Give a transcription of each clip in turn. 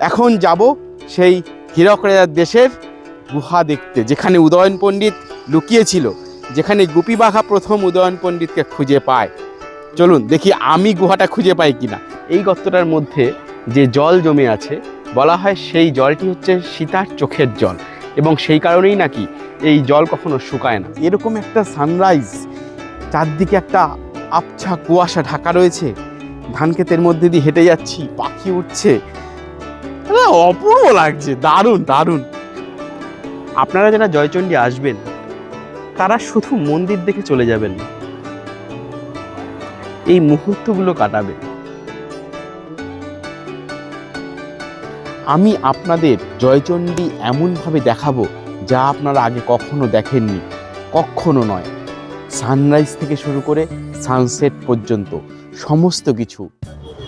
এখন যাব সেই হীরক রাজার দেশের গুহা দেখতে, যেখানে উদয়ন পণ্ডিত লুকিয়েছিল, যেখানে গুপি বাঘা প্রথম উদয়ন পণ্ডিতকে খুঁজে পায়। চলুন দেখি আমি গুহাটা খুঁজে পাই কিনা। এই গর্তটার মধ্যে যে জল জমে আছে, বলা হয় সেই জলটি হচ্ছে সীতার চোখের জল, এবং সেই কারণেই নাকি এই জল কখনো শুকায় না। এরকম একটা সানরাইজ, চারদিকে একটা আবছা কুয়াশা ঢাকা রয়েছে, ধান ক্ষেতের মধ্যে দিয়ে হেঁটে যাচ্ছি, পাখি উঠছে, অপূর্ব লাগছে, দারুণ দারুণ। আপনারা যারা জয়চণ্ডী আসবেন তারা শুধু মন্দির দেখে চলে যাবেন না, এই মুহূর্তগুলো কাটাবেন। আমি আপনাদের জয়চণ্ডী এমনভাবে দেখাবো যা আপনারা আগে কখনো দেখেননি, কখনো নয়। সানরাইজ থেকে শুরু করে সানসেট পর্যন্ত সমস্ত কিছু।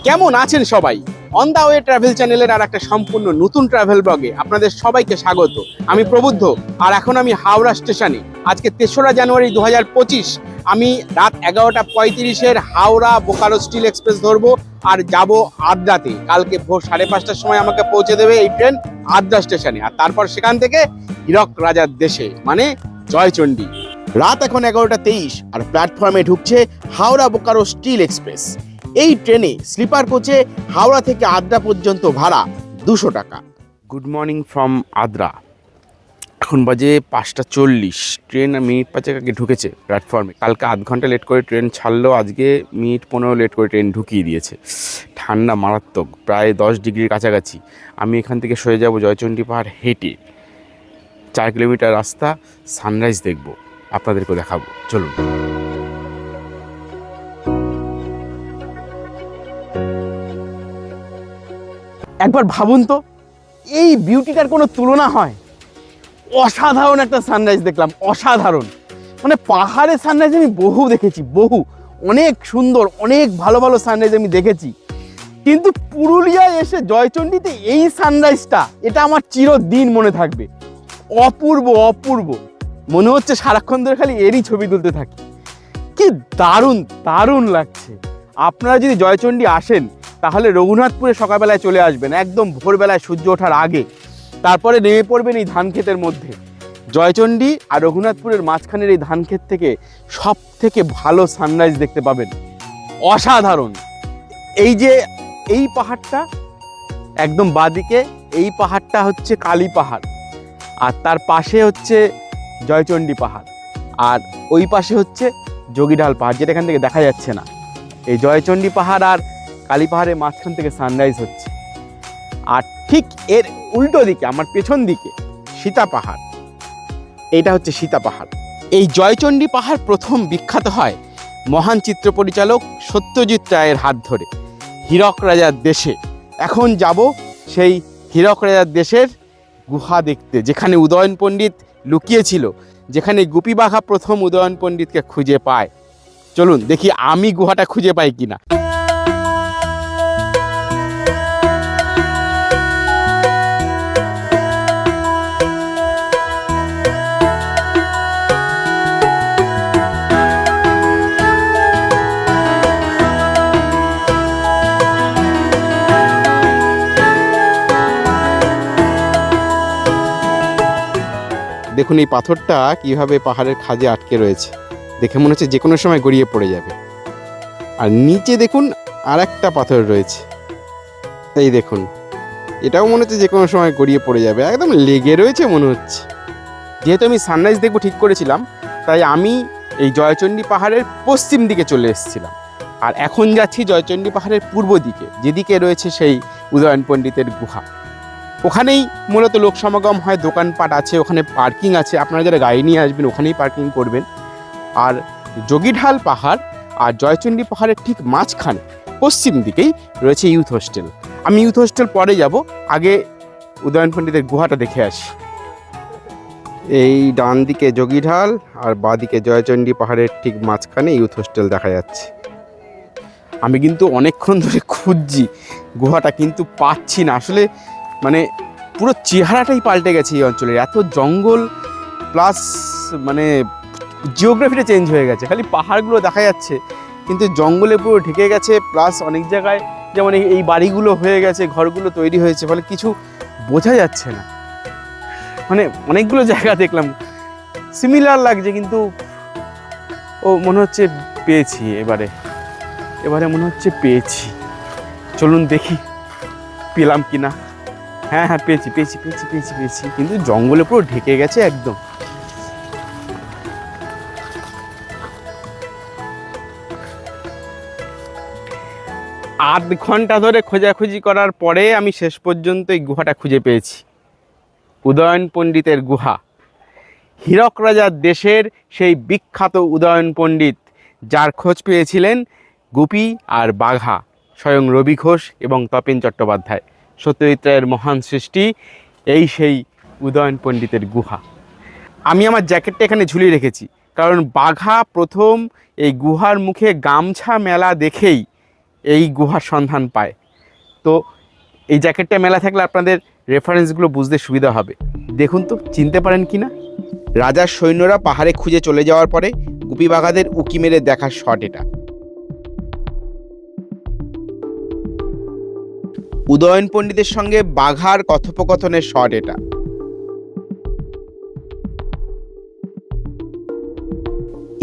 কেমন আছেন সবাই? অন দ্য ওয়ে ট্রাভেল চ্যানেলের আর একটা সম্পূর্ণ নতুন ট্রাভেল ব্লগে আপনাদের সবাইকে স্বাগত। আমি প্রবুদ্ধ, আর এখন আমি হাওড়া স্টেশনে। আজকে 3রা জানুয়ারি 2025। আমি রাত 11:35 হাওড়া বোকারো স্টিল এক্সপ্রেস ধরবো আর যাব আদ্রাতে। কালকে ভোর 5:30টার সময় আমাকে পৌঁছে দেবে এই ট্রেন আদ্রা স্টেশনে, আর তারপর সেখান থেকে হীরক রাজার দেশে মানে জয়চণ্ডী। রাত এখন 11:23 আর প্ল্যাটফর্মে ঢুকছে হাওড়া বোকারো স্টিল এক্সপ্রেস। এই ট্রেনে স্লিপার কোচে হাওড়া থেকে আদ্রা পর্যন্ত ভাড়া 200 টাকা। Good morning from Adra. এখন বাজে 5:40। ট্রেন মিনিট 5 আগে ঢুকেছে প্ল্যাটফর্মে। কালকে আধ ঘন্টা লেট করে ট্রেন ছাড়লো, আজকে মিনিট 15 লেট করে ট্রেন ঢুকিয়ে দিয়েছে। ঠান্ডা মারাত্মক, প্রায় 10 ডিগ্রির কাছাকাছি। আমি এখান থেকে সরে যাব জয়চণ্ডী পাহাড় হেঁটে। 4 কিলোমিটার রাস্তা, সানরাইজ দেখব, আপনাদেরকে দেখাবো। চলুন। একবার ভাবুন তো, এই বিউটিটার কোনো তুলনা হয়? অসাধারণ একটা সানরাইজ দেখলাম, অসাধারণ। মানে পাহাড়ের সানরাইজ আমি বহু দেখেছি, বহু, অনেক সুন্দর, অনেক ভালো ভালো সানরাইজ আমি দেখেছি, কিন্তু পুরুলিয়ায় এসে জয়চণ্ডীতে এই সানরাইজটা, এটা আমার চিরদিন মনে থাকবে। অপূর্ব অপূর্ব, মনে হচ্ছে সারাক্ষণ ধরে খালি এরই ছবি তুলতে থাকি। কি দারুণ দারুণ লাগছে। আপনারা যদি জয়চণ্ডী আসেন তাহলে রঘুনাথপুরে সকালবেলায় চলে আসবেন, একদম ভোরবেলায় সূর্য ওঠার আগে। তারপরে নেমে পড়বেন এই ধান ক্ষেতের মধ্যে। জয়চণ্ডী আর রঘুনাথপুরের মাঝখানের এই ধান ক্ষেত থেকে সব থেকে ভালো সানরাইজ দেখতে পাবেন, অসাধারণ। এই যে এই পাহাড়টা একদম বাঁদিকে, এই পাহাড়টা হচ্ছে কালী পাহাড়, আর তার পাশে হচ্ছে জয়চণ্ডী পাহাড়, আর ওই পাশে হচ্ছে যোগীঢাল পাহাড়, যেটা এখান থেকে দেখা যাচ্ছে না। এই জয়চণ্ডী পাহাড় আর কালী পাহাড়ের মাঝখান থেকে সানরাইজ হচ্ছে। আর ঠিক এর উল্টো দিকে, আমার পেছন দিকে সীতা পাহাড়। এইটা হচ্ছে সীতা পাহাড়। এই জয়চণ্ডী পাহাড় প্রথম বিখ্যাত হয় মহান চিত্র পরিচালক সত্যজিৎ রায়ের হাত ধরে হীরক রাজার দেশে। এখন যাব সেই হীরক রাজার দেশের গুহা দেখতে, যেখানে উদয়ন পণ্ডিত লুকিয়েছিল, যেখানে গুপি বাঘা প্রথম উদয়ন পণ্ডিতকে খুঁজে পায়। চলুন দেখি আমি গুহাটা খুঁজে পাই কিনা। দেখুন এই পাথরটা কিভাবে পাহাড়ের খাঁজে আটকে রয়েছে, দেখে মনে হচ্ছে যে কোনো সময় গড়িয়ে পড়ে যাবে। আর নিচে দেখুন আর একটা পাথর রয়েছে, এই দেখুন, এটাও মনে হচ্ছে যে কোনো সময় গড়িয়ে পড়ে যাবে, একদম লেগে রয়েছে মনে হচ্ছে। যেহেতু আমি সানরাইজ দেখবো ঠিক করেছিলাম, তাই আমি এই জয়চণ্ডী পাহাড়ের পশ্চিম দিকে চলে এসেছিলাম, আর এখন যাচ্ছি জয়চণ্ডী পাহাড়ের পূর্ব দিকে, যেদিকে রয়েছে সেই উদয়ন পণ্ডিতের গুহা। ওখানেই মূলত লোক সমাগম হয়, দোকানপাট আছে, ওখানে পার্কিং আছে, আপনারা যারা গাড়ি নিয়ে আসবেন ওখানেই পার্কিং করবেন। আর যোগীঢাল পাহাড় আর জয়চণ্ডী পাহাড়ের ঠিক মাঝখানে পশ্চিম দিকেই রয়েছে ইউথ হোস্টেল। আমি ইউথ হোস্টেল পরে যাব, আগে উদয়ন পণ্ডিতের গুহাটা দেখে আসি। এই ডান দিকে যোগীঢাল আর বাঁ দিকে জয়চণ্ডী পাহাড়ের ঠিক মাঝখানে ইউথ হোস্টেল দেখা যাচ্ছে। আমি কিন্তু অনেকক্ষণ ধরে খুঁজছি গুহাটা, কিন্তু পাচ্ছি না। আসলে মানে পুরো চেহারাটাই পাল্টে গেছে এই অঞ্চলের, এত জঙ্গল প্লাস মানে জিওগ্রাফিটা চেঞ্জ হয়ে গেছে। খালি পাহাড়গুলো দেখা যাচ্ছে কিন্তু জঙ্গলে পুরো ঢেকে গেছে, প্লাস অনেক জায়গায় যেমন এই বাড়িগুলো হয়ে গেছে, ঘরগুলো তৈরি হয়েছে, ফলে কিছু বোঝা যাচ্ছে না। মানে অনেকগুলো জায়গা দেখলাম, সিমিলার লাগছে, কিন্তু ও মনে হচ্ছে পেয়েছি এবারে মনে হচ্ছে পেয়েছি। চলুন দেখি পেলাম কি না। হ্যাঁ হ্যাঁ, পেয়েছি, কিন্তু জঙ্গলে পুরো ঢেকে গেছে একদম। আধ ঘন্টা ধরে খোঁজাখুঁজি করার পরে আমি শেষ পর্যন্ত এই গুহাটা খুঁজে পেয়েছি। উদয়ন পণ্ডিতের গুহা, হীরক রাজার দেশের সেই বিখ্যাত উদয়ন পণ্ডিত, যার খোঁজ পেয়েছিলেন গুপি আর বাঘা, স্বয়ং রবি ঘোষ এবং তপেন চট্টোপাধ্যায়। সত্যজিৎ রায়ের মহান সৃষ্টি এই সেই উদয়ন পণ্ডিতের গুহা। আমি আমার জ্যাকেটটা এখানে ঝুলিয়ে রেখেছি, কারণ বাঘা প্রথম এই গুহার মুখে গামছা মেলা দেখেই এই গুহার সন্ধান পায়। তো এই জ্যাকেটটা মেলা থাকলে আপনাদের রেফারেন্সগুলো বুঝতে সুবিধা হবে। দেখুন তো চিনতে পারেন কি না। রাজার সৈন্যরা পাহাড়ে খুঁজে চলে যাওয়ার পরে গুপি বাঘাদের উকি মেরে দেখার শট এটা। উদয়ন পণ্ডিতের সঙ্গে বাঘার কথোপকথনের শট এটা।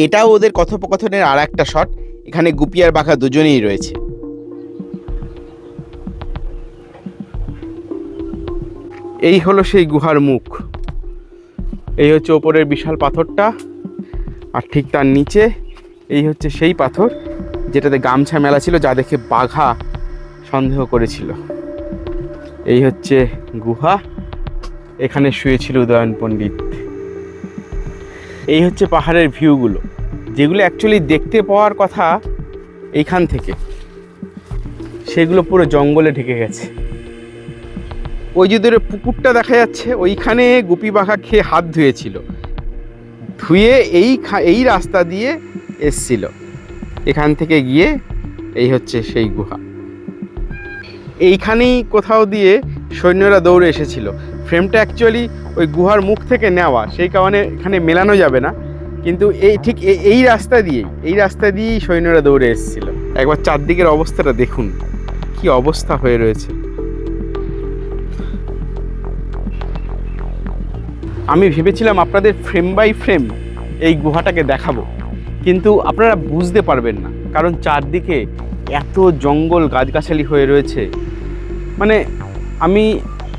এটাও ওদের কথোপকথনের আর একটা শট। এখানে গুপি আর বাঘা দুজনেই রয়েছে। এই হলো সেই গুহার মুখ। এই হচ্ছে ওপরের বিশাল পাথরটা, আর ঠিক তার নিচে এই হচ্ছে সেই পাথর যেটাতে গামছা মেলা ছিল, যা দেখে বাঘা সন্দেহ করেছিল। এই হচ্ছে গুহা, এখানে শুয়েছিল উদয়ন পণ্ডিত। এই হচ্ছে পাহাড়ের ভিউগুলো, যেগুলো অ্যাকচুয়ালি দেখতে পাওয়ার কথা এইখান থেকে, সেগুলো পুরো জঙ্গলে ঢেকে গেছে। ওই যে দূরে পুকুরটা দেখা যাচ্ছে, ওইখানে গুপি বাঘা খেয়ে হাত ধুয়েছিল, ধুয়ে এই রাস্তা দিয়ে এসছিল। এখান থেকে গিয়ে এই হচ্ছে সেই গুহা। এইখানেই কোথাও দিয়ে সৈন্যরা দৌড়ে এসেছিল। ফ্রেমটা অ্যাকচুয়ালি ওই গুহার মুখ থেকে নেওয়া, সেই কারণে এখানে মেলানো যাবে না, কিন্তু ঠিক এই রাস্তা দিয়েই সৈন্যরা দৌড়ে এসেছিল। একবার চারদিকের অবস্থাটা দেখুন, কি অবস্থা হয়ে রয়েছে। আমি ভেবেছিলাম আপনাদের ফ্রেম বাই ফ্রেম এই গুহাটাকে দেখাবো, কিন্তু আপনারা বুঝতে পারবেন না, কারণ চারদিকে এত জঙ্গল গাছগাছালি হয়ে রয়েছে। মানে আমি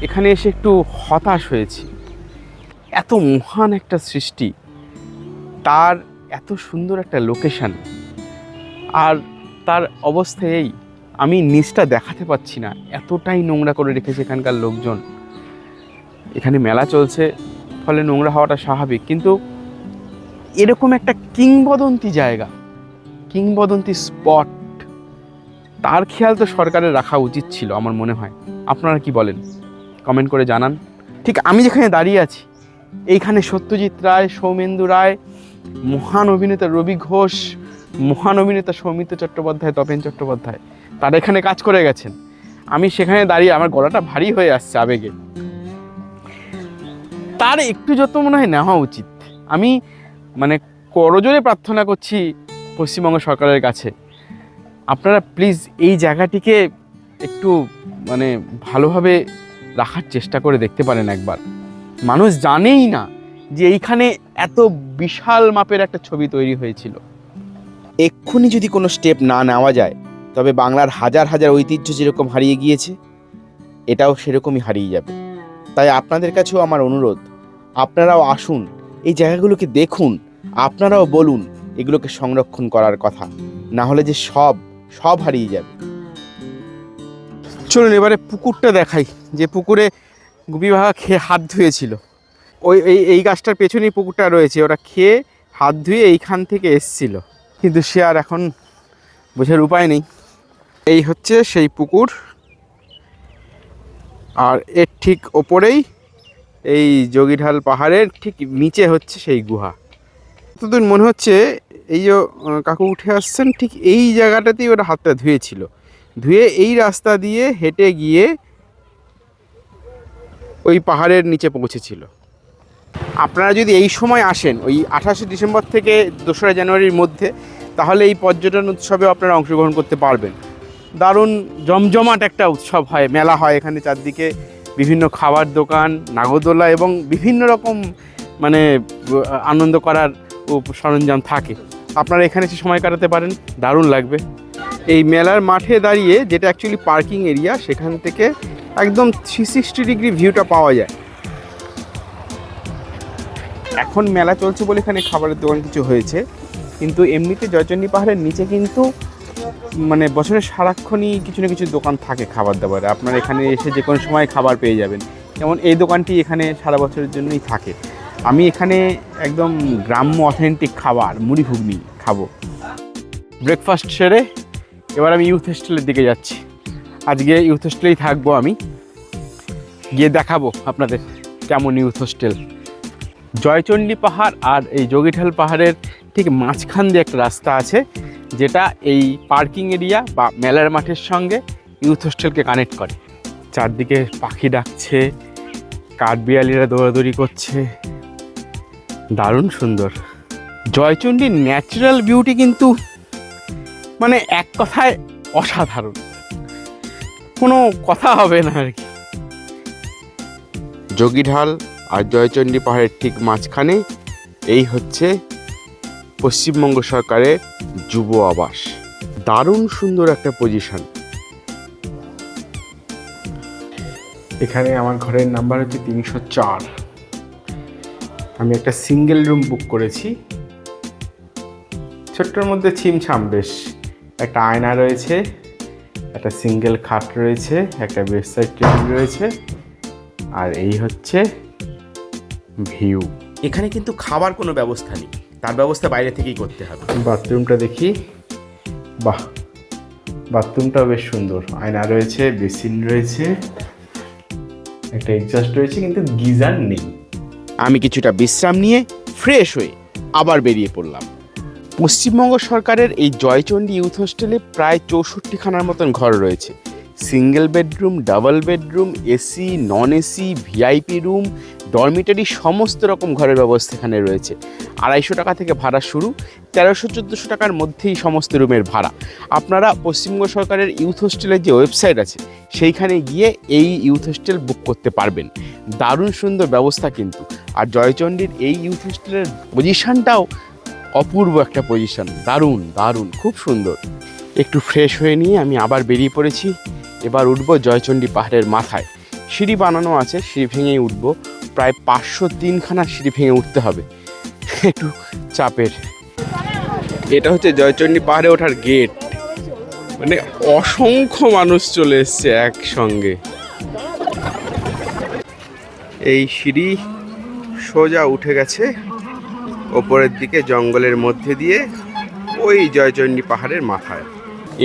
এখানে এসে একটু হতাশ হয়েছি। এত মহান একটা সৃষ্টি, তার এত সুন্দর একটা লোকেশন, আর তার অবস্থা এই, আমি নিচটা দেখাতে পাচ্ছি না, এতটাই নোংরা করে রেখেছে এখানকার লোকজন। এখানে মেলা চলছে, ফলে নোংরা হওয়াটা স্বাভাবিক, কিন্তু এরকম একটা কিংবদন্তি জায়গা, কিংবদন্তি স্পট, তার খেয়াল তো সরকারের রাখা উচিত ছিল আমার মনে হয়। আপনারা কি বলেন কমেন্ট করে জানান। ঠিক আমি যেখানে দাঁড়িয়ে আছি, এইখানে সত্যজিৎ রায়, সৌমেন্দু রায়, মহান অভিনেতা রবি ঘোষ, মহান অভিনেতা সৌমিত্র চট্টোপাধ্যায়, তপেন চট্টোপাধ্যায়, তারা এখানে কাজ করে গেছেন। আমি সেখানে দাঁড়িয়ে আমার গলাটা ভারী হয়ে আসছে আবেগে। তার একটু যত মনে হয় নেওয়া উচিত। আমি মানে করজোরে প্রার্থনা করছি পশ্চিমবঙ্গ সরকারের কাছে, আপনারা প্লিজ এই জায়গাটিকে একটু মানে ভালোভাবে রাখার চেষ্টা করে দেখতে পারেন একবার। মানুষ জানেই না যে এইখানে এত বিশাল মাপের একটা ছবি তৈরি হয়েছিল। এক্ষুনি যদি কোনো স্টেপ না নেওয়া যায়, তবে বাংলার হাজার হাজার ঐতিহ্য যেরকম হারিয়ে গিয়েছে, এটাও সেরকমই হারিয়ে যাবে। তাই আপনাদের কাছেও আমার অনুরোধ, আপনারাও আসুন, এই জায়গাগুলোকে দেখুন, আপনারাও বলুন এগুলোকে সংরক্ষণ করার কথা, না হলে যে সব হারিয়ে যাবে। চলুন এবারে পুকুরটা দেখাই, যে পুকুরে গুপি বাঘা খেয়ে হাত ধুয়েছিল। এই গাছটার পেছনেই পুকুরটা রয়েছে, ওরা খেয়ে হাত ধুয়ে এইখান থেকে এসছিল, কিন্তু সে আর এখন বোঝার উপায় নেই। এই হচ্ছে সেই পুকুর, আর এর ঠিক ওপরেই এই যোগীঢাল পাহাড়ের ঠিক নিচে হচ্ছে সেই গুহা। ততদিন মনে হচ্ছে এই যে কাকু উঠে আসছেন, ঠিক এই জায়গাটাতেই ওরা হাতটা ধুয়েছিল, ধুয়ে এই রাস্তা দিয়ে হেঁটে গিয়ে ওই পাহাড়ের নিচে পৌঁছেছিল। আপনারা যদি এই সময় আসেন, ওই 28শে ডিসেম্বর থেকে 2রা জানুয়ারির মধ্যে, তাহলে এই পর্যটন উৎসবে আপনারা অংশগ্রহণ করতে পারবেন। দারুণ জমজমাট একটা উৎসব হয়, মেলা হয় এখানে। চারদিকে বিভিন্ন খাবার দোকান, নাগরদোলা এবং বিভিন্ন রকম মানে আনন্দ করার সরঞ্জাম থাকে। আপনারা এখানে এসে সময় কাটাতে পারেন, দারুণ লাগবে। এই মেলার মাঠে দাঁড়িয়ে, যেটা অ্যাকচুয়ালি পার্কিং এরিয়া, সেখান থেকে একদম 360 ডিগ্রি ভিউটা পাওয়া যায়। এখন মেলা চলছে বলে এখানে খাবারের দোকান কিছু হয়েছে, কিন্তু এমনিতে জয়চণ্ডী পাহাড়ের নিচে কিন্তু মানে বছরের সারাক্ষণই কিছু না কিছু দোকান থাকে খাবার দাবারে। আপনারা এখানে এসে যে কোনো সময় খাবার পেয়ে যাবেন। যেমন এই দোকানটি এখানে সারা বছরের জন্যই থাকে। আমি এখানে একদম গ্রাম্য অথেন্টিক খাবার মুড়ি ঘুগনি খাবো। ব্রেকফাস্ট সেরে এবার আমি ইউথ হোস্টেলের দিকে যাচ্ছি। আজকে ইউথ হোস্টেলেই থাকবো, আমি গিয়ে দেখাবো আপনাদের কেমন ইউথ হোস্টেল। জয়চণ্ডী পাহাড় আর এই যোগীঠাল পাহাড়ের ঠিক মাঝখান দিয়ে একটা রাস্তা আছে, যেটা এই পার্কিং এরিয়া বা মেলার মাঠের সঙ্গে ইউথ হোস্টেলকে কানেক্ট করে। চারদিকে পাখি ডাকছে, কাঠবিড়ালিরা দৌড়াদৌড়ি করছে, দারুণ সুন্দর। জয়চণ্ডীর ন্যাচারাল বিউটি কিন্তু মানে এক কথায় অসাধারণ, কোনো কথা হবে না আর কি। যোগীঢাল আর জয়চণ্ডী পাহাড়ের ঠিক মাঝখানে এই হচ্ছে পশ্চিমবঙ্গ সরকারের যুব আবাস। দারুণ সুন্দর একটা পজিশন। এখানে আমার ঘরের নাম্বার হচ্ছে 304। আমি একটা সিঙ্গেল রুম বুক করেছি, ছোট্টর মধ্যে ছিমছাম বেশ। একটা আয়না রয়েছে, একটা সিঙ্গেল খাট রয়েছে, একটা বেডসাইড টেবিল রয়েছে, আর এই হচ্ছে ভিউ। এখানে কিন্তু খাবার কোনো ব্যবস্থা নেই, তার ব্যবস্থা বাইরে থেকেই করতে হবে। বাথরুমটা দেখি, বাহ, বাথরুমটাও বেশ সুন্দর। আয়না রয়েছে, বেসিন রয়েছে, একটা এক্সস্ট রয়েছে, কিন্তু গিজার নেই। আমি কিছুটা বিশ্রাম নিয়ে ফ্রেশ হয়ে আবার বেরিয়ে পড়লাম। পশ্চিমবঙ্গ সরকারের এই জয়চণ্ডী ইউথ হোস্টেলে প্রায় 64খানার মতন ঘর রয়েছে। Single bedroom, double bedroom, AC, non AC, VIP room, dormitory, সমস্ত রকম ঘরের ব্যবস্থা এখানে রয়েছে। 250 টাকা থেকে ভাড়া শুরু, 1300-1400 টাকার মধ্যেই সমস্ত রুমের ভাড়া। আপনারা পশ্চিমবঙ্গ সরকারের ইউথ হোস্টেলের যে ওয়েবসাইট আছে সেইখানে গিয়ে এই ইউথ হোস্টেল বুক করতে পারবেন। দারুণ সুন্দর ব্যবস্থা কিন্তু। আর জয়চণ্ডীর এই ইউথ হোস্টেলের পজিশনটাও অপূর্ব একটা পজিশন, দারুণ দারুণ, খুব সুন্দর। একটু ফ্রেশ হয়ে নিয়ে আমি আবার বেরিয়ে পড়েছি। এবার উঠবো জয়চণ্ডী পাহাড়ের মাথায়। সিঁড়ি বানানো আছে, সিঁড়ি ভেঙেই উঠবো। প্রায় 503খানা সিঁড়ি ভেঙে উঠতে হবে, একটু চাপের। এটা হচ্ছে জয়চণ্ডী পাহাড়ে ওঠার গেট। মানে অসংখ্য মানুষ চলে এসছে একসঙ্গে। এই সিঁড়ি সোজা উঠে গেছে ওপরের দিকে জঙ্গলের মধ্যে দিয়ে, ওই জয়চণ্ডী পাহাড়ের মাথায়।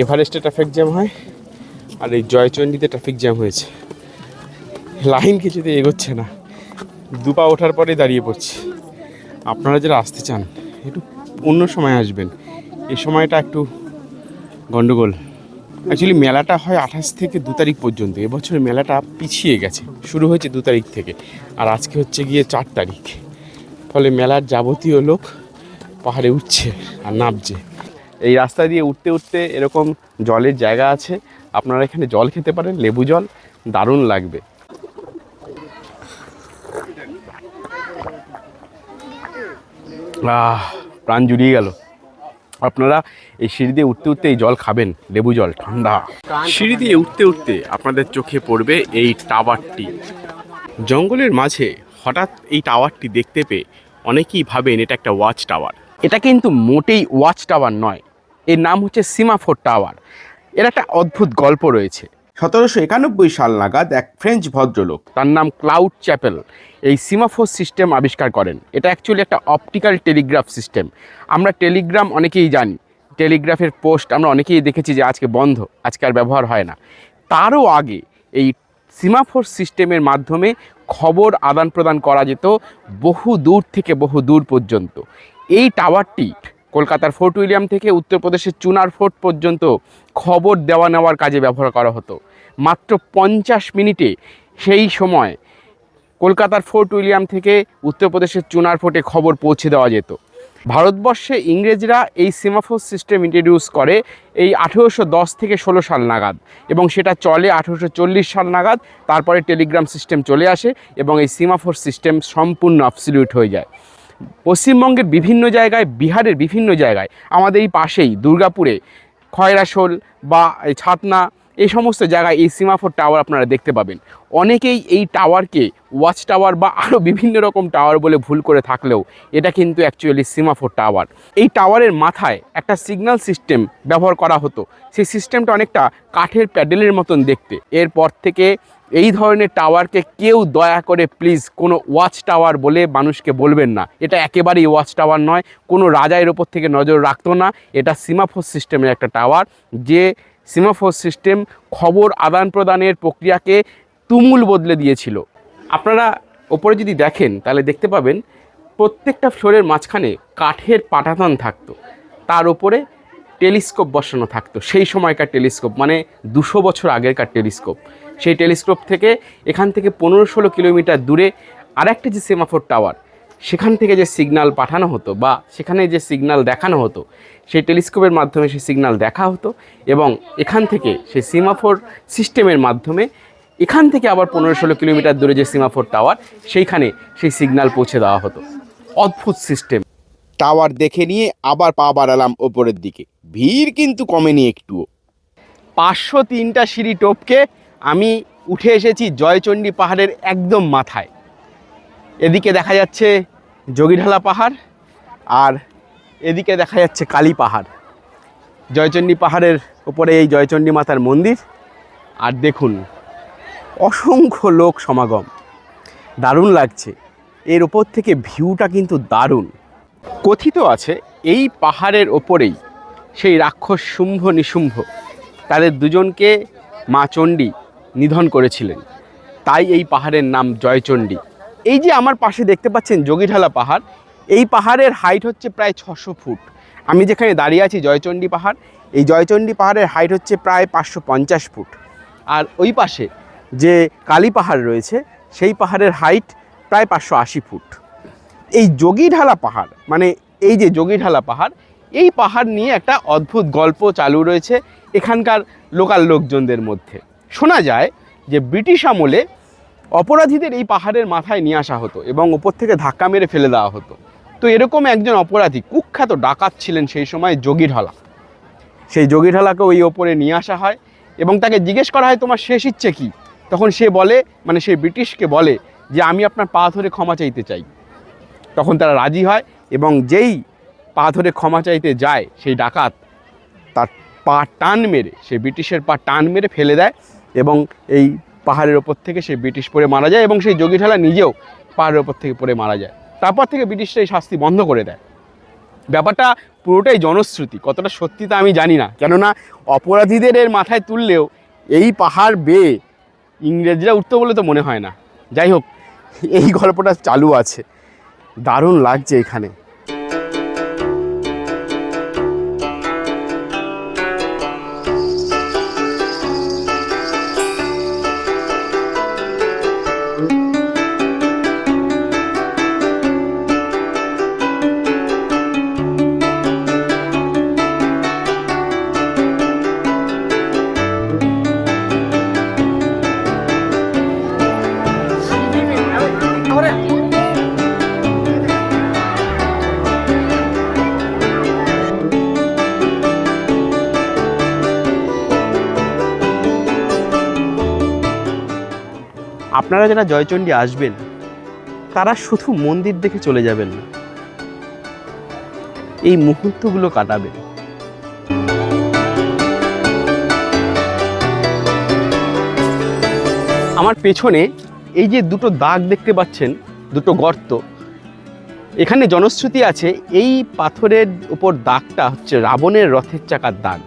এভারেস্টে ট্রাফিক জ্যাম হয়, আর এই জয়চণ্ডীতে ট্রাফিক জ্যাম হয়েছে। লাইন কিছুতে এগোচ্ছে না, দুপা ওঠার পরে দাঁড়িয়ে পড়ছি। আপনারা যারা আসতে চান একটু অন্য সময় আসবেন, এই সময়টা একটু গন্ডগোল। অ্যাকচুয়ালি মেলাটা হয় 28 থেকে 2 তারিখ পর্যন্ত। এবছর মেলাটা পিছিয়ে গেছে, শুরু হয়েছে 2 তারিখ থেকে, আর আজকে হচ্ছে গিয়ে 4 তারিখ। ফলে মেলার যাবতীয় লোক পাহাড়ে উঠছে আর নামছে। এই রাস্তা দিয়ে উঠতে উঠতে এরকম জলের জায়গা আছে, আপনারা এখানে জল খেতে পারেন, লেবু জল, দারুণ লাগবে। প্রাণ জুড়িয়ে গেল। আপনারা এই সিঁড়ি দিয়ে উঠতে উঠতে এই জল খাবেন, লেবু জল, ঠান্ডা। সিঁড়ি দিয়ে উঠতে উঠতে আপনাদের চোখে পড়বে এই টাওয়ারটি। জঙ্গলের মাঝে হঠাৎ এই টাওয়ারটি দেখতে পেয়ে অনেকেই ভাবেন এটা একটা ওয়াচ টাওয়ার। এটা কিন্তু মোটেই ওয়াচ টাওয়ার নয়, এর নাম হচ্ছে সিমাফোর টাওয়ার। এর একটা অদ্ভুত গল্প রয়েছে। 1791 সাল নাগাদ এক ফ্রেঞ্চ ভদ্রলোক, তার নাম ক্লাউড চ্যাপেল, এই সিমাফোর সিস্টেম আবিষ্কার করেন। এটা অ্যাকচুয়ালি একটা অপটিক্যাল টেলিগ্রাফ সিস্টেম। আমরা টেলিগ্রাম অনেকেই জানি, টেলিগ্রাফের পোস্ট আমরা অনেকেই দেখেছি যে আজকে বন্ধ, আজকে আর ব্যবহার হয় না। তারও আগে এই সিমাফোর সিস্টেমের মাধ্যমে খবর আদান প্রদান করা যেত বহু দূর থেকে বহু দূর পর্যন্ত। এই টাওয়ারটি কলকাতার ফোর্ট উইলিয়াম থেকে উত্তরপ্রদেশের চুনার ফোর্ট পর্যন্ত খবর দেওয়া নেওয়ার কাজে ব্যবহার করা হতো। মাত্র 50 মিনিটে সেই সময় কলকাতার ফোর্ট উইলিয়াম থেকে উত্তরপ্রদেশের চুনার ফোর্টে খবর পৌঁছে দেওয়া যেত। ভারতবর্ষে ইংরেজরা এই সেমাফোর সিস্টেম ইন্ট্রোডিউস করে এই 1810 থেকে 16 সাল নাগাদ, এবং সেটা চলে 1840 সাল নাগাদ। তারপরে টেলিগ্রাম সিস্টেম চলে আসে এবং এই সেমাফোর সিস্টেম সম্পূর্ণ অবসলিউট হয়ে যায়। পশ্চিমবঙ্গের বিভিন্ন জায়গায়, বিহারের বিভিন্ন জায়গায়, আমাদের এই পাশেই দুর্গাপুরে খয়রাশোল বা ছাতনা, এই সমস্ত জায়গায় এই সেমাফোর টাওয়ার আপনারা দেখতে পাবেন। অনেকেই এই টাওয়ারকে ওয়াচ টাওয়ার বা আরও বিভিন্ন রকম টাওয়ার বলে ভুল করে থাকলেও এটা কিন্তু অ্যাকচুয়ালি সেমাফোর টাওয়ার। এই টাওয়ারের মাথায় একটা সিগন্যাল সিস্টেম ব্যবহার করা হতো। সেই সিস্টেমটা অনেকটা কাঠের প্যাডেলের মতন দেখতে। এরপর থেকে এই ধরনের টাওয়ারকে কেউ দয়া করে প্লিজ কোনো ওয়াচ টাওয়ার বলে মানুষকে বলবেন না। এটা একেবারেই ওয়াচ টাওয়ার নয়, কোনো রাজা এর ওপর থেকে নজর রাখতো না। এটা সেমাফোর সিস্টেমের একটা টাওয়ার, যে সেমাফোর সিস্টেম খবর আদান প্রদানের প্রক্রিয়াকে তুমুল বদলে দিয়েছিল। আপনারা ওপরে যদি দেখেন তাহলে দেখতে পাবেন প্রত্যেকটা ফ্লোরের মাঝখানে কাঠের পাটাতন থাকতো, তার ওপরে টেলিস্কোপ বসানো থাকতো। সেই সময়কার টেলিস্কোপ, মানে 200 বছর আগেরকার টেলিস্কোপ। সেই টেলিস্কোপ থেকে এখান থেকে 15-16 কিলোমিটার দূরে আরেকটা যে সেমাফোর টাওয়ার, সেখান থেকে যে সিগন্যাল পাঠানো হতো বা সেখানে যে সিগন্যাল দেখানো হতো, সেই টেলিস্কোপের মাধ্যমে সেই সিগন্যাল দেখা হতো এবং এখান থেকে সেই সেমাফোর সিস্টেমের মাধ্যমে এখান থেকে আবার 15-16 কিলোমিটার দূরে যে সেমাফোর টাওয়ার, সেইখানে সেই সিগন্যাল পৌঁছে দেওয়া হতো। অদ্ভুত সিস্টেম। টাওয়ার দেখে নিয়ে আবার পা বাড়ালাম ওপরের দিকে। ভিড় কিন্তু কমেনি একটুও। 503টা সিঁড়ি টপকে আমি উঠে এসেছি জয়চণ্ডী পাহাড়ের একদম মাথায়। এদিকে দেখা যাচ্ছে যোগীঢালা পাহাড় আর এদিকে দেখা যাচ্ছে কালী পাহাড়। জয়চণ্ডী পাহাড়ের উপরে এই জয়চণ্ডী মাতার মন্দির, আর দেখুন অসংখ্য লোক সমাগম। দারুণ লাগছে। এর ওপর থেকে ভিউটা কিন্তু দারুণ। কথিত আছে এই পাহাড়ের ওপরেই সেই রাক্ষস শুম্ভ নিশুম্ভ তাদের দুজনকে মা চণ্ডী নিধন করেছিলেন, তাই এই পাহাড়ের নাম জয়চণ্ডী। এই যে আমার পাশে দেখতে পাচ্ছেন যোগীঢালা পাহাড়, এই পাহাড়ের হাইট হচ্ছে প্রায় 600 ফুট। আমি যেখানে দাঁড়িয়ে আছি জয়চণ্ডী পাহাড়, এই জয়চণ্ডী পাহাড়ের হাইট হচ্ছে প্রায় 550 ফুট। আর ওই পাশে যে কালী পাহাড় রয়েছে, সেই পাহাড়ের হাইট প্রায় 580 ফুট। এই যোগীঢালা পাহাড়, মানে এই যে যোগীঢালা পাহাড়, এই পাহাড় নিয়ে একটা অদ্ভুত গল্প চালু রয়েছে এখানকার লোকাল লোকজনদের মধ্যে। শোনা যায় যে ব্রিটিশ আমলে অপরাধীদের এই পাহাড়ের মাথায় নিয়ে আসা হতো এবং ওপর থেকে ধাক্কা মেরে ফেলে দেওয়া হতো। তো এরকম একজন অপরাধী, কুখ্যাত ডাকাত ছিলেন সেই সময় যোগীঢালা। সেই যোগীঢালাকে ওই ওপরে নিয়ে আসা হয় এবং তাকে জিজ্ঞেস করা হয় তোমার শেষ ইচ্ছে কী? তখন সে বলে, মানে সেই ব্রিটিশকে বলে যে আমি আপনার পা ধরে ক্ষমা চাইতে চাই। তখন তারা রাজি হয় এবং যেই পা ধরে ক্ষমা চাইতে যায় সেই ডাকাত তার পা টান মেরে, সেই ব্রিটিশের পা টান মেরে ফেলে দেয় এবং এই পাহাড়ের ওপর থেকে সেই ব্রিটিশ পড়ে মারা যায় এবং সেই যোগীঢালা নিজেও পাহাড়ের ওপর থেকে পড়ে মারা যায়। তারপর থেকে ব্রিটিশরা এই শাস্তি বন্ধ করে দেয়। ব্যাপারটা পুরোটাই জনশ্রুতি, কতটা সত্যি তা আমি জানি না, কেননা অপরাধীদের এর মাথায় তুললেও এই পাহাড় বেয়ে ইংরেজরা উঠতো বলে তো মনে হয় না। যাই হোক, এই গল্পটা চালু আছে। দারুণ লাগছে এখানে। আপনারা যারা জয়চণ্ডী আসবেন তারা শুধু মন্দির দেখে চলে যাবেন না, এই মুহূর্তগুলো কাটাবেন। আমার পেছনে এই যে দুটো দাগ দেখতে পাচ্ছেন, দুটো গর্ত, এখানে জনশ্রুতি আছে এই পাথরের উপর দাগটা হচ্ছে রাবণের রথের চাকার দাগ।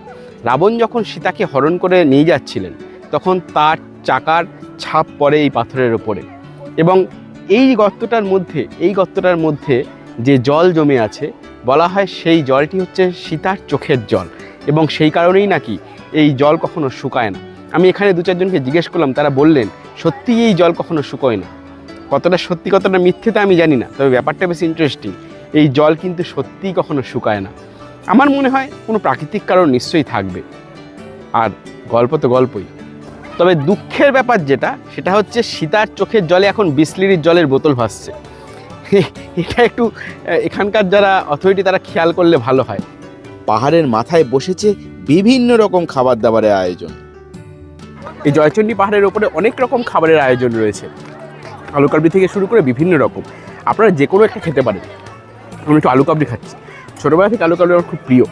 রাবণ যখন সীতাকে হরণ করে নিয়ে যাচ্ছিলেন তখন তার চাকার ছাপ পড়ে এই পাথরের ওপরে, এবং এই গর্তটার মধ্যে যে জল জমে আছে, বলা হয় সেই জলটি হচ্ছে সীতার চোখের জল এবং সেই কারণেই নাকি এই জল কখনো শুকায় না। আমি এখানে 2-4জনকে জিজ্ঞেস করলাম, তারা বললেন সত্যিই এই জল কখনো শুকোয় না। কতটা সত্যি কতটা মিথ্যে তা আমি জানি না, তবে ব্যাপারটা বেশ ইন্টারেস্টিং। এই জল কিন্তু সত্যিই কখনো শুকায় না। আমার মনে হয় কোনো প্রাকৃতিক কারণ নিশ্চয়ই থাকবে, আর গল্প তো গল্পই। তবে দুঃখের ব্যাপার সেটা হচ্ছে সীতার চোখের জলে এখন বিসলেরির জলের বোতল ভাসছে। এটা একটু এখানকার যারা অথরিটি তারা খেয়াল করলে ভালো হয়। পাহাড়ের মাথায় বসেছে বিভিন্ন রকম খাবার দাবারের আয়োজন। এই জয়চণ্ডী পাহাড়ের ওপরে অনেক রকম খাবারের আয়োজন রয়েছে, আলু কাবলি থেকে শুরু করে বিভিন্ন রকম। আপনারা যে কোনো একটা খেতে পারেন। আমি একটু আলু কাবলি খাচ্ছি, ছোটোবেলা থেকে আলু কাবলি আমার খুব প্রিয়,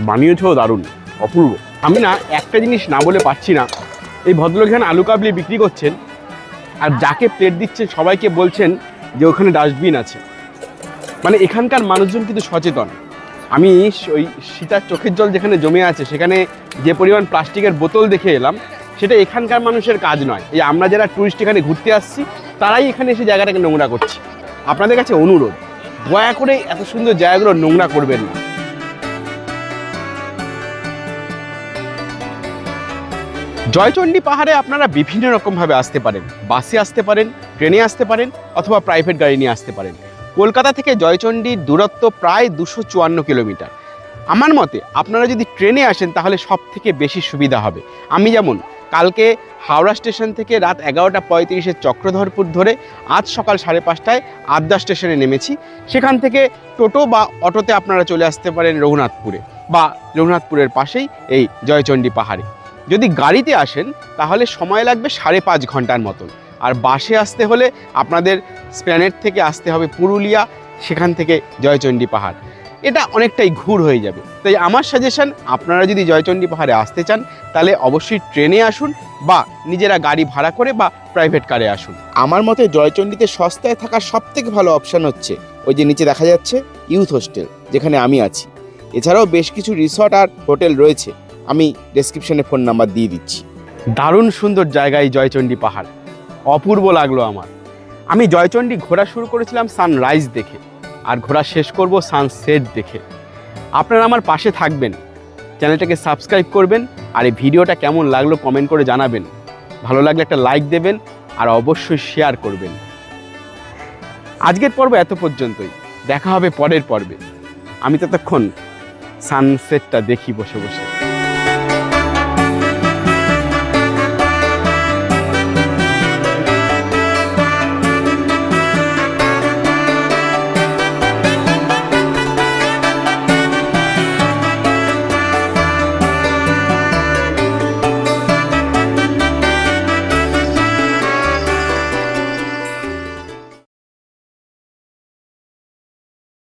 বানিয়েছেও দারুণ, অপূর্ব। আমি না একটা জিনিস না বলে পারছি না, এই ভদ্রলোক এখানে আলু কাবলি বিক্রি করছেন আর যাকে প্লেট দিচ্ছেন সবাইকে বলছেন যে ওখানে ডাস্টবিন আছে। মানে এখানকার মানুষজন কিন্তু সচেতন। আমি ওই সীতার চোখের জল যেখানে জমে আছে সেখানে যে পরিমাণ প্লাস্টিকের বোতল দেখে এলাম, সেটা এখানকার মানুষের কাজ নয়। এই আমরা যারা টুরিস্ট এখানে ঘুরতে আসছি তারাই এখানে এসে জায়গাটাকে নোংরা করছি। আপনাদের কাছে অনুরোধ, দয়া করে এত সুন্দর জায়গাগুলো নোংরা করবেন না। জয়চণ্ডী পাহাড়ে আপনারা বিভিন্ন রকমভাবে আসতে পারেন। বাসে আসতে পারেন, ট্রেনে আসতে পারেন, অথবা প্রাইভেট গাড়ি নিয়ে আসতে পারেন। কলকাতা থেকে জয়চণ্ডীর দূরত্ব প্রায় 254 কিলোমিটার। আমার মতে আপনারা যদি ট্রেনে আসেন তাহলে সব থেকে বেশি সুবিধা হবে। আমি যেমন কালকে হাওড়া স্টেশন থেকে রাত 11:35 চক্রধরপুর ধরে আজ সকাল 5:30 আদ্যা স্টেশনে নেমেছি। সেখান থেকে টোটো বা অটোতে আপনারা চলে আসতে পারেন রঘুনাথপুরে, বা রঘুনাথপুরের পাশেই এই জয়চণ্ডী পাহাড়ে। যদি গাড়িতে আসেন তাহলে সময় লাগবে 5.5 ঘন্টার মতন। আর বাসে আসতে হলে আপনাদের স্প্ল্যানেড থেকে আসতে হবে পুরুলিয়া, সেখান থেকে জয়চণ্ডী পাহাড়। এটা অনেকটাই ঘুর হয়ে যাবে। তাই আমার সাজেশন, আপনারা যদি জয়চণ্ডী পাহাড়ে আসতে চান তাহলে অবশ্যই ট্রেনে আসুন, বা নিজেরা গাড়ি ভাড়া করে বা প্রাইভেট কারে আসুন। আমার মতে জয়চণ্ডীতে সস্তায় থাকার সবথেকে ভালো অপশান হচ্ছে ওই যে নিচে দেখা যাচ্ছে ইউথ হোস্টেল, যেখানে আমি আছি। এছাড়াও বেশ কিছু রিসর্ট আর হোটেল রয়েছে, আমি ডেসক্রিপশনে ফোন নাম্বার দিয়ে দিচ্ছি। দারুণ সুন্দর জায়গায় জয়চণ্ডী পাহাড়, অপূর্ব লাগলো আমার। আমি জয়চণ্ডী ঘোরা শুরু করেছিলাম সানরাইজ দেখে, আর ঘোরা শেষ করব সানসেট দেখে। আপনারা আমার পাশে থাকবেন, চ্যানেলটাকে সাবস্ক্রাইব করবেন, আর এই ভিডিওটা কেমন লাগলো কমেন্ট করে জানাবেন। ভালো লাগলে একটা লাইক দেবেন, আর অবশ্যই শেয়ার করবেন। আজকের পর্ব এত পর্যন্তই, দেখা হবে পরের পর্বে। আমি ততক্ষণ সানসেটটা দেখি বসে বসে।